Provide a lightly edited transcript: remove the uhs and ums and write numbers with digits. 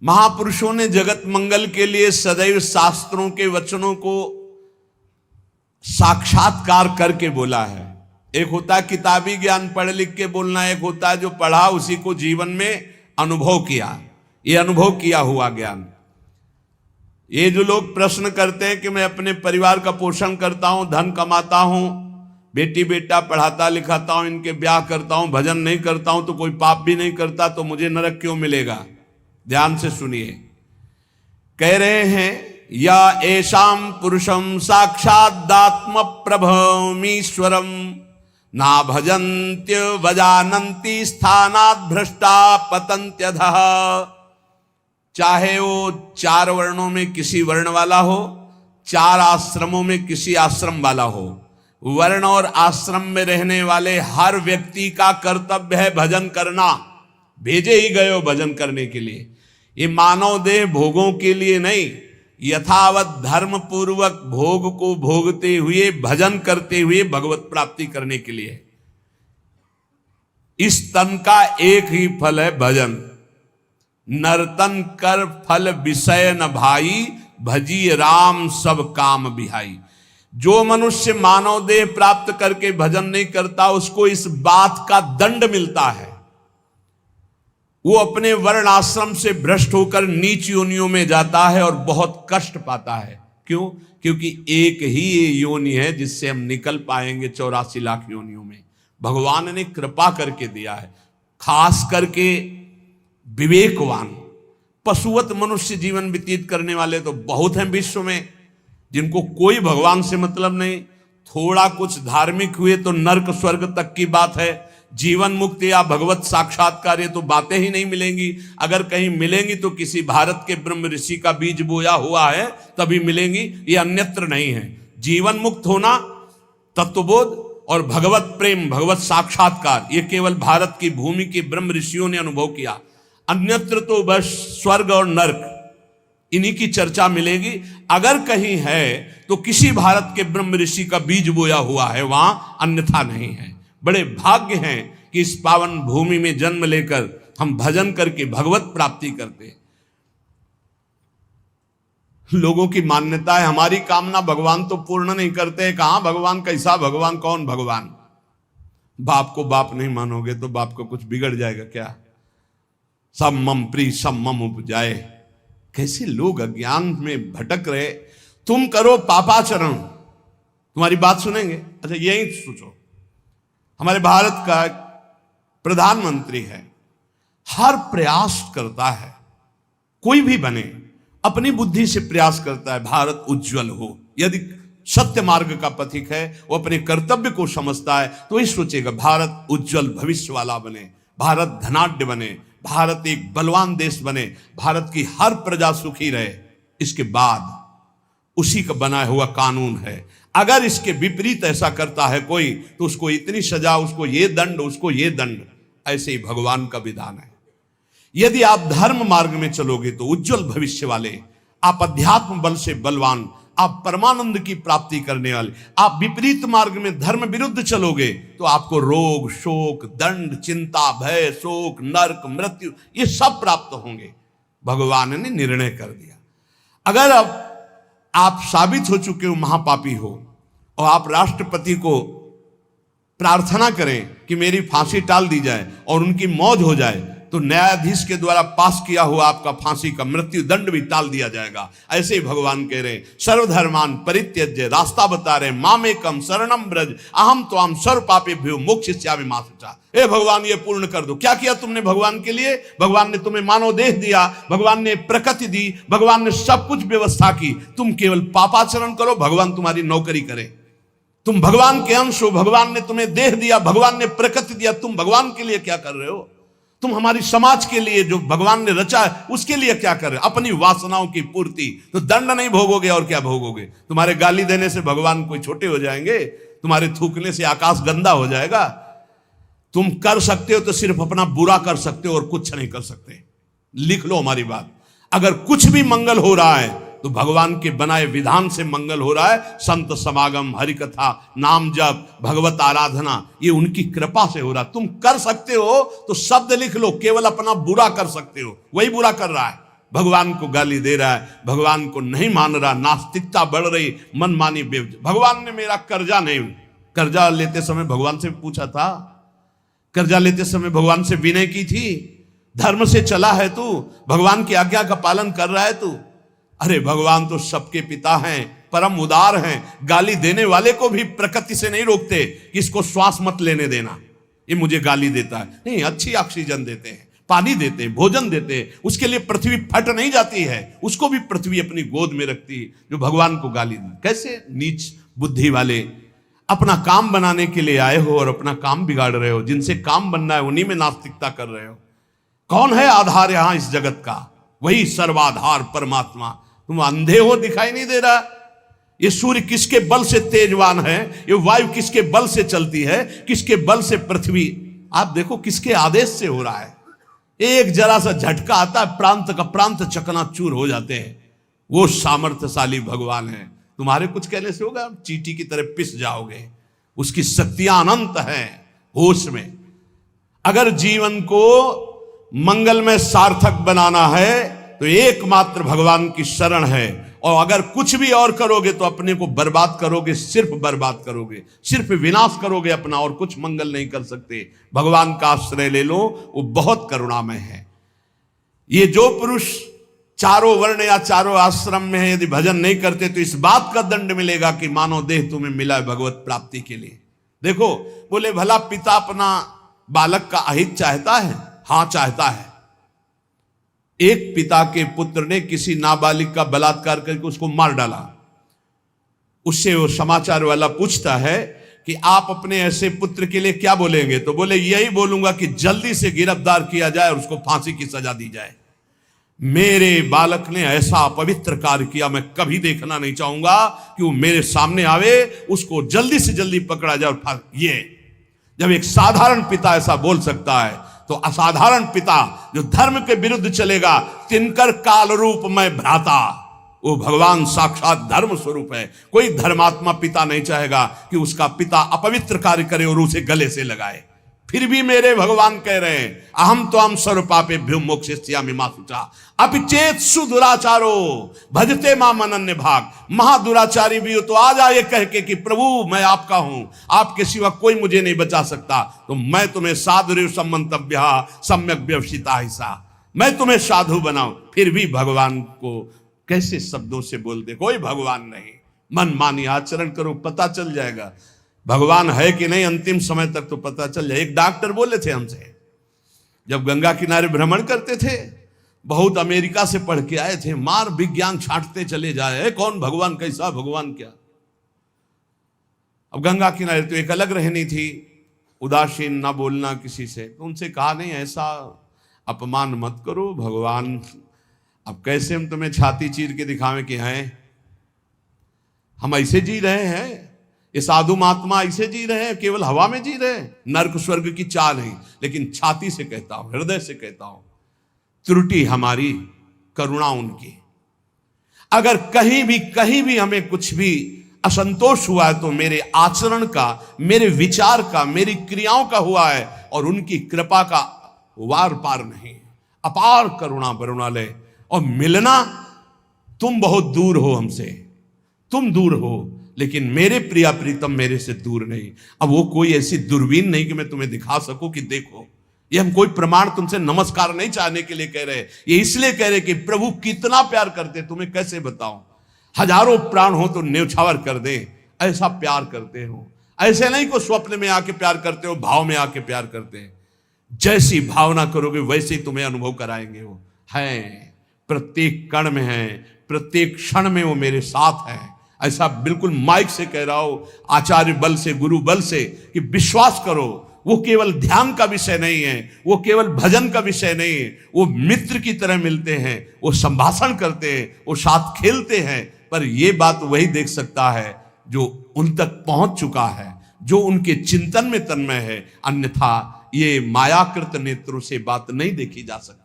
महापुरुषों ने जगत मंगल के लिए सदैव शास्त्रों के वचनों को साक्षात्कार करके बोला है। एक होता है किताबी ज्ञान पढ़ लिख के बोलना, एक होता है जो पढ़ा उसी को जीवन में अनुभव किया, ये अनुभव किया हुआ ज्ञान। ये जो लोग प्रश्न करते हैं कि मैं अपने परिवार का पोषण करता हूं, धन कमाता हूं, बेटी बेटा पढ़ाता लिखाता हूं, इनके ब्याह करता हूं, भजन नहीं करता हूं तो कोई पाप भी नहीं करता, तो मुझे नरक क्यों मिलेगा? ध्यान से सुनिए। कह रहे हैं या एषाम पुरुषम साक्षादात्म प्रभमीश्वरम ना भजन्त्य वजानन्ति स्थानात् भ्रष्टा पतन्त्यधः। चाहे वो 4 वर्णों में किसी वर्ण वाला हो, 4 आश्रमों में किसी आश्रम वाला हो, वर्ण और आश्रम में रहने वाले हर व्यक्ति का कर्तव्य है भजन करना। भेजे ही गए हो भजन करने के लिए। ये मानव देह भोगों के लिए नहीं, यथावत धर्म पूर्वक भोग को भोगते हुए भजन करते हुए भगवत प्राप्ति करने के लिए। इस तन का एक ही फल है भजन। नर्तन कर फल विषय न भाई, भजी राम सब काम बिहाई। जो मनुष्य मानव देह प्राप्त करके भजन नहीं करता उसको इस बात का दंड मिलता है। वो अपने वर्ण आश्रम से भ्रष्ट होकर नीच योनियों में जाता है और बहुत कष्ट पाता है। क्यों? क्योंकि एक ही ये योनि है जिससे हम निकल पाएंगे 84 लाख योनियों में। भगवान ने कृपा करके दिया है। खास करके विवेकवान पशुवत मनुष्य जीवन व्यतीत करने वाले तो बहुत हैं विश्व में, जिनको कोई भगवान से मतलब नहीं। थोड़ा कुछ धार्मिक हुए तो नर्क स्वर्ग तक की बात है। जीवन मुक्ति या भगवत साक्षात्कार ये तो बातें ही नहीं मिलेंगी। अगर कहीं मिलेंगी तो किसी भारत के ब्रह्म ऋषि का बीज बोया हुआ है तभी मिलेंगी, ये अन्यत्र नहीं है। जीवन मुक्त होना, तत्वबोध और भगवत प्रेम, भगवत साक्षात्कार ये केवल भारत की भूमि के ब्रह्म ऋषियों ने अनुभव किया। अन्यत्र तो बस स्वर्ग और नर्क इन्हीं की चर्चा मिलेगी। अगर कहीं है तो किसी भारत के ब्रह्म ऋषि का बीज बोया हुआ है, वहां अन्यथा नहीं है। बड़े भाग्य हैं कि इस पावन भूमि में जन्म लेकर हम भजन करके भगवत प्राप्ति करते हैं। लोगों की मान्यता है हमारी कामना भगवान तो पूर्ण नहीं करते। कहां भगवान, कैसा भगवान, कौन भगवान? बाप को बाप नहीं मानोगे तो बाप को कुछ बिगड़ जाएगा क्या? सब मम प्री सब मम उपजाए। कैसे लोग अज्ञान में भटक रहे। तुम करो पापाचरण, तुम्हारी बात सुनेंगे। अच्छा यही सोचो, हमारे भारत का प्रधानमंत्री है, हर प्रयास करता है, कोई भी बने अपनी बुद्धि से प्रयास करता है भारत उज्जवल हो। यदि सत्य मार्ग का पथिक है, वो अपने कर्तव्य को समझता है तो ही सोचेगा भारत उज्जवल भविष्य वाला बने, भारत धनाढ्य बने, भारत एक बलवान देश बने, भारत की हर प्रजा सुखी रहे। इसके बाद उसी का बनाया हुआ कानून है। अगर इसके विपरीत ऐसा करता है कोई तो उसको इतनी सजा, उसको ये दंड, उसको ये दंड। ऐसे ही भगवान का विधान है। यदि आप धर्म मार्ग में चलोगे तो उज्जवल भविष्य वाले, आप अध्यात्म बल से बलवान, आप परमानंद की प्राप्ति करने वाले। आप विपरीत मार्ग में धर्म विरुद्ध चलोगे तो आपको रोग, शोक, दंड, चिंता, भय, शोक, नरक, मृत्यु ये सब प्राप्त होंगे। भगवान ने निर्णय कर दिया। अगर अब आप साबित हो चुके हो महापापी हो और आप राष्ट्रपति को प्रार्थना करें कि मेरी फांसी टाल दी जाए और उनकी मौत हो जाए, तो न्यायाधीश के द्वारा पास किया हुआ आपका फांसी का मृत्यु दंड भी टाल दिया जाएगा। ऐसे ही भगवान कह रहे हैं सर्वधर्मान परित्यज्य, रास्ता बता रहे मामेकम शरणम ब्रज अहम त्वाम सर्व पापेभ्यो मोक्षयिष्यामि मा शुचा। ए भगवान ये पूर्ण कर दो। क्या किया तुमने भगवान के लिए? भगवान ने तुम्हें मानव देह दिया, भगवान ने प्रकृति दी, भगवान ने सब कुछ व्यवस्था की। तुम केवल पापाचरण करो, भगवान तुम्हारी नौकरी करे। तुम भगवान के अंश हो, भगवान ने तुम्हें देह दिया, भगवान ने प्रकृति दिया, तुम भगवान के लिए क्या कर रहे हो? तुम हमारी समाज के लिए जो भगवान ने रचा है उसके लिए क्या कर रहे हो? अपनी वासनाओं की पूर्ति। तो दंड नहीं भोगोगे और क्या भोगोगे? तुम्हारे गाली देने से भगवान कोई छोटे हो जाएंगे? तुम्हारे थूकने से आकाश गंदा हो जाएगा? तुम कर सकते हो तो सिर्फ अपना बुरा कर सकते हो और कुछ नहीं कर सकते। लिख लो हमारी बात। अगर कुछ भी मंगल हो रहा है तो भगवान के बनाए विधान से मंगल हो रहा है। संत समागम, हरि कथा, नाम जप, भगवत आराधना, ये उनकी कृपा से हो रहा। तुम कर सकते हो तो शब्द लिख लो, केवल अपना बुरा कर सकते हो, वही बुरा कर रहा है। भगवान को गाली दे रहा है, भगवान को नहीं मान रहा, नास्तिकता बढ़ रही, मनमानी भगवान ने मेरा कर्जा लेते समय भगवान से पूछा था, कर्जा लेते समय भगवान से विनय की थी, धर्म से चला है तू, भगवान की आज्ञा का पालन कर रहा है तू। अरे भगवान तो सबके पिता हैं, परम उदार हैं, गाली देने वाले को भी प्रकृति से नहीं रोकते कि इसको श्वास मत लेने देना, ये मुझे गाली देता है, नहीं, अच्छी ऑक्सीजन देते हैं, पानी देते हैं, भोजन देते हैं, उसके लिए पृथ्वी फट नहीं जाती है, उसको भी पृथ्वी अपनी गोद में रखती है, जो भगवान को गाली दे। कैसे नीच बुद्धि वाले अपना काम बनाने के लिए आए हो और अपना काम बिगाड़ रहे हो, जिनसे काम बनना है उन्हीं में नास्तिकता कर रहे हो। कौन है आधार यहां इस जगत का? वही सर्वाधार परमात्मा। तुम अंधे हो, दिखाई नहीं दे रहा? ये सूर्य किसके बल से तेजवान है, ये वायु किसके बल से चलती है, किसके बल से पृथ्वी, आप देखो किसके आदेश से हो रहा है। एक जरा सा झटका आता है, प्रांत का प्रांत चकनाचूर हो जाते हैं। वो सामर्थ्यशाली भगवान है, तुम्हारे कुछ कहने से होगा, चींटी की तरह पिस जाओगे। उसकी शक्तियां अनंत हैं। होश में अगर जीवन को मंगलमय सार्थक बनाना है तो एकमात्र भगवान की शरण है, और अगर कुछ भी और करोगे तो अपने को बर्बाद करोगे, सिर्फ बर्बाद करोगे, सिर्फ विनाश करोगे अपना, और कुछ मंगल नहीं कर सकते। भगवान का आश्रय ले लो, वो बहुत करुणामय है। ये जो पुरुष चारों वर्ण या चारों आश्रम में है, यदि भजन नहीं करते तो इस बात का दंड मिलेगा कि मानव देह तुम्हें मिला है भगवत प्राप्ति के लिए। देखो, बोले भला पिता अपना बालक का अहित चाहता है? हां, चाहता है। एक पिता के पुत्र ने किसी नाबालिग का बलात्कार करके उसको मार डाला। उससे वो समाचार वाला पूछता है कि आप अपने ऐसे पुत्र के लिए क्या बोलेंगे? तो बोले, यही बोलूंगा कि जल्दी से गिरफ्तार किया जाए और उसको फांसी की सजा दी जाए। मेरे बालक ने ऐसा अपवित्र कार्य किया, मैं कभी देखना नहीं चाहूंगा कि वो मेरे सामने आवे, उसको जल्दी से जल्दी पकड़ा जाए और ये जब एक साधारण पिता ऐसा बोल सकता है तो असाधारण पिता जो धर्म के विरुद्ध चलेगा, तिनकर काल रूप में भ्राता, वो भगवान साक्षात धर्म स्वरूप है। कोई धर्मात्मा पिता नहीं चाहेगा कि उसका पिता अपवित्र कार्य करे और उसे गले से लगाए। फिर भी मेरे भगवान कह रहे हैं, अहम तो हम सर्व पापेभ्यो मोक्षयिष्यामि मा शुचा अपि चेत सुदुराचारो भजते माम अनन्य भाग। महादुराचारी भी हो तो आ जाए कह के कि प्रभु मैं आपका हूं, आपके सिवा कोई मुझे नहीं बचा सकता, तो मैं तुम्हें साधुरेव सम्मंतव्य सम्यक व्यवसिता हिस्सा, मैं तुम्हें साधु बनाऊं। फिर भी भगवान को कैसे शब्दों से बोलते, कोई भगवान नहीं, मन मानी आचरण करो, पता चल जाएगा भगवान है कि नहीं। अंतिम समय तक तो पता चल जाए। एक डॉक्टर बोले थे हमसे, जब गंगा किनारे भ्रमण करते थे, बहुत अमेरिका से पढ़ के आए थे, मार विज्ञान छांटते चले जाए, कौन भगवान, कैसा भगवान, क्या। अब गंगा किनारे तो एक अलग रहनी थी, उदासीन, ना बोलना किसी से। तो उनसे कहा, नहीं ऐसा अपमान मत करो, भगवान अब कैसे हम तुम्हें छाती चीर के दिखावें कि हैं, हम ऐसे जी रहे हैं, ये साधु महात्मा ऐसे जी रहे हैं, केवल हवा में जी रहे हैं, नर्क स्वर्ग की चाह नहीं। लेकिन छाती से कहता हूं, हृदय से कहता हूं, त्रुटि हमारी, करुणा उनकी। अगर कहीं भी हमें कुछ भी असंतोष हुआ है तो मेरे आचरण का, मेरे विचार का, मेरी क्रियाओं का हुआ है, और उनकी कृपा का वार पार नहीं। अपार करुणा बरुणालय। और मिलना, तुम बहुत दूर हो हमसे, तुम दूर हो, लेकिन मेरे प्रिया प्रीतम मेरे से दूर नहीं। अब वो कोई ऐसी दूरबीन नहीं कि मैं तुम्हें दिखा सकूं कि देखो। ये हम कोई प्रमाण तुमसे नमस्कार नहीं चाहने के लिए कह रहे, ये इसलिए कह रहे कि प्रभु कितना प्यार करते, तुम्हें कैसे बताऊं। हजारों प्राण हो तो न्यौछावर कर दे, ऐसा प्यार करते हो। ऐसे नहीं को स्वप्न में आके प्यार करते हो, भाव में आके प्यार करते हैं। जैसी भावना करोगे वैसे ही तुम्हें अनुभव कराएंगे। वो है, प्रत्येक कण में है, प्रत्येक क्षण में वो मेरे साथ है। ऐसा बिल्कुल माइक से कह रहा हो, आचार्य बल से, गुरु बल से, कि विश्वास करो, वो केवल ध्यान का विषय नहीं है, वो केवल भजन का विषय नहीं है। वो मित्र की तरह मिलते हैं, वो संभाषण करते हैं, वो साथ खेलते हैं। पर ये बात वही देख सकता है जो उन तक पहुंच चुका है, जो उनके चिंतन में तन्मय है। अन्यथा ये मायाकृत नेत्रों से बात नहीं देखी जा सकती।